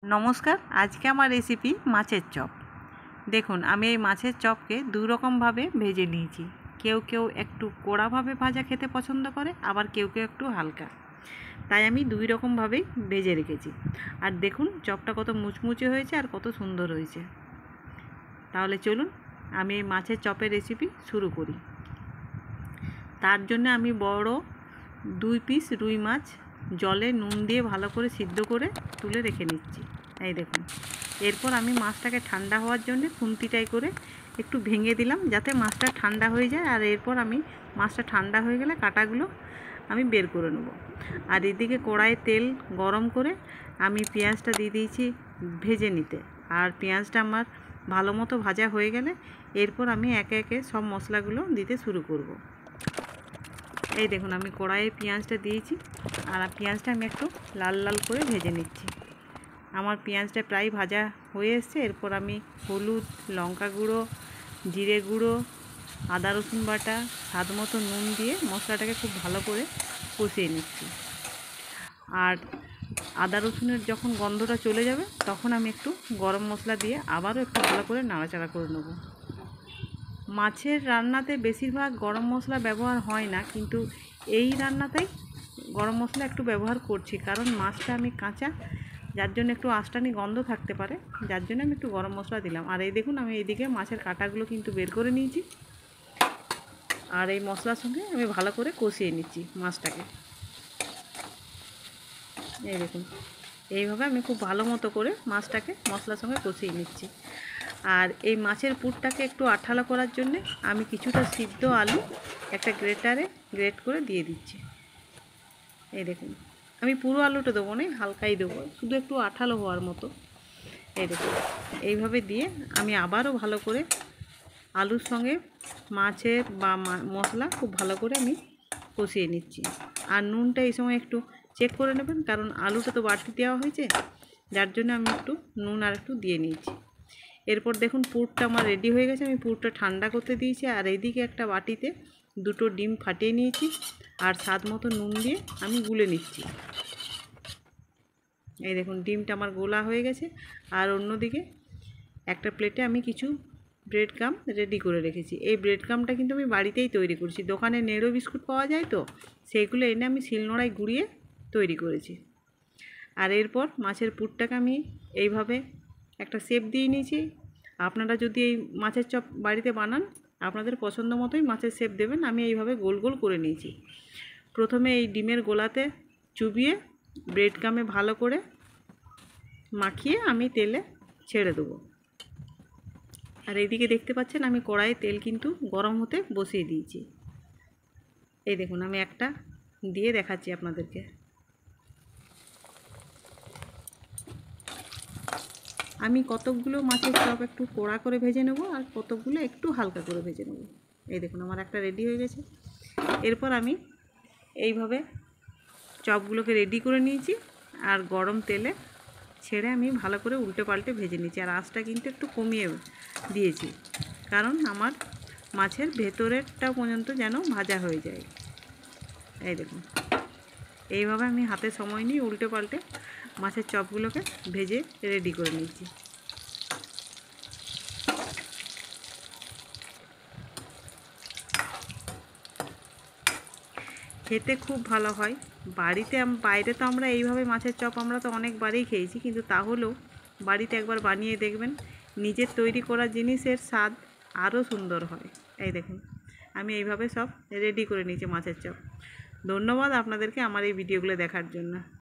নমস্কার, আজকে আমার রেসিপি মাছের চপ। দেখুন, আমি এই মাছের চপকে দুই রকমভাবে ভেজে নিয়েছি। কেউ কেউ একটু কড়াভাবে ভাজা খেতে পছন্দ করে, আবার কেউ কেউ একটু হালকা। তাই আমি দুই রকমভাবেই ভেজে রেখেছি। আর দেখুন চপটা কত মুচমুচে হয়েছে আর কত সুন্দর হয়েছে। তাহলে চলুন আমি এই মাছের চপের রেসিপি শুরু করি। তার জন্য আমি বড় 2 পিস রুই মাছ জলে নুন দিয়ে ভালো করে সিদ্ধ করে তুলে রেখে নিচ্ছি। এই দেখুন, এরপর আমি মাছটাকে ঠান্ডা হওয়ার জন্য খুন্তিটাই করে একটু ভেঙে দিলাম যাতে মাছটা ঠান্ডা হয়ে যায়। আর এরপর আমি মাছটা ঠান্ডা হয়ে গেলে কাঁটাগুলো আমি বের করে নেব। আর এদিকে কড়াইয়ে তেল গরম করে আমি পেঁয়াজটা দিয়ে দিয়েছি ভেজে নিতে। আর পেঁয়াজটা আমার ভালো মতো ভাজা হয়ে গেলে এরপর আমি একে একে সব মশলাগুলো দিতে শুরু করব। এই দেখুন, আমি কড়াইয়ে পেঁয়াজটা দিয়েছি আর পেঁয়াজটা আমি একটু লাল লাল করে ভেজে নিচ্ছি। আমার পেঁয়াজটা প্রায় ভাজা হয়ে এসছে। এরপর আমি হলুদ, লঙ্কা গুঁড়ো, জিরে গুঁড়ো, আদা রসুন বাটা, স্বাদ মতো নুন দিয়ে মশলাটাকে খুব ভালো করে কষিয়ে নিচ্ছি। আর আদা রসুনের যখন গন্ধটা চলে যাবে তখন আমি একটু গরম মশলা দিয়ে আবারও একটু ভালো করে নাড়াচাড়া করে নেব। মাছের রান্নাতে বেশিরভাগ গরম মশলা ব্যবহার হয় না, কিন্তু এই রান্নাতেই গরম মশলা একটু ব্যবহার করছি, কারণ মাছটা আমি কাঁচা, যার জন্য একটু আঁশটানি গন্ধ থাকতে পারে, যার জন্য আমি একটু গরম মশলা দিলাম। আর এই দেখুন, আমি এইদিকে মাছের কাঁটাগুলো কিন্তু বের করে নিয়েছি। আর এই মশলার সঙ্গে আমি ভালো করে কষিয়ে নিচ্ছি মাছটাকে। এই দেখুন, এইভাবে আমি খুব ভালো মতো করে মাছটাকে মশলার সঙ্গে কষিয়ে নিচ্ছি। আর এই মাছের পুরটাকে একটু আঠালো করার জন্যে আমি কিছুটা সিদ্ধ আলু একটা গ্রেটারে গ্রেট করে দিয়ে দিচ্ছি। এই দেখুন, আমি পুরো আলুটা দেবো না, হালকাই দেবো, শুধু একটু আঠালো হওয়ার মতো। এই দেখুন, এইভাবে দিয়ে আমি আবারও ভালো করে আলুর সঙ্গে মাছের বা মশলা খুব ভালো করে আমি কষিয়ে নিচ্ছি। আর নুনটা এই সময় একটু চেক করে নেবেন, কারণ আলুটা তো বাড়তি দেওয়া হয়েছে, যার জন্য আমি একটু নুন আর একটু দিয়ে নিয়েছি। এরপর দেখুন পুরটা আমার রেডি হয়ে গেছে। আমি পুরটা ঠান্ডা করতে দিয়েছি। আর এইদিকে একটা বাটিতে 2টো ডিম ফাটিয়ে নিয়েছি আর স্বাদ মতো নুন দিয়ে আমি গুলে নিচ্ছি। এই দেখুন, ডিমটা আমার গোলা হয়ে গেছে। আর অন্যদিকে একটা প্লেটে আমি কিছু ব্রেড ক্রাম্ব রেডি করে রেখেছি। এই ব্রেড ক্রাম্বটা কিন্তু আমি বাড়িতেই তৈরি করছি। দোকানে নেড়ো বিস্কুট পাওয়া যায়, তো সেইগুলো এনে আমি শিলনোড়ায় গুঁড়িয়ে তৈরি করেছি। আর এরপর মাছের পুরটাকে আমি এইভাবে একটা শেপ দিয়ে নিয়েছি। আপনারা যদি এই মাছের চপ বাড়িতে বানান, আপনাদের পছন্দ মতোই মাছের শেপ দেবেন। আমি এইভাবে গোল গোল করে নিয়েছি। প্রথমে এই ডিমের গোলাতে চুবিয়ে ব্রেড ক্রাম্বে ভালো করে মাখিয়ে আমি তেলে ছেড়ে দেবো। আর এইদিকে দেখতে পাচ্ছেন আমি কড়াইয়ে তেল কিন্তু গরম হতে বসিয়ে দিয়েছি। এই দেখুন, আমি একটা দিয়ে দেখাচ্ছি আপনাদেরকে। আমি কতকগুলো মাছের চপ একটু কড়া করে ভেজে নেব আর কতকগুলো একটু হালকা করে ভেজে নেব। এই দেখুন, আমার একটা রেডি হয়ে গেছে। এরপর আমি এইভাবে চপগুলোকে রেডি করে নিয়েছি আর গরম তেলে ছেড়ে আমি ভালো করে উল্টে পাল্টে ভেজে নিয়েছি। আর আঁচটা কিন্তু একটু কমিয়ে দিয়েছি, কারণ আমার মাছের ভেতরেরটা পর্যন্ত যেন ভাজা হয়ে যায়। এই দেখুন, এইভাবে আমি হাতে সময় নিয়ে উল্টে পাল্টে মাছের চপগুলোকে ভেজে রেডি করে নিয়েছি। খেতে খুব ভালো হয়। বাইরে তো আমরা এইভাবে মাছের চপ আমরা তো অনেকবারই খেয়েছি, কিন্তু তাহলেও বাড়িতে একবার বানিয়ে দেখবেন, নিজের তৈরি করা জিনিসের স্বাদ আরও সুন্দর হয়। এই দেখুন, আমি এইভাবে সব রেডি করে নিয়েছি মাছের চপ। ধন্যবাদ আপনাদেরকে আমার এই ভিডিওগুলো দেখার জন্য।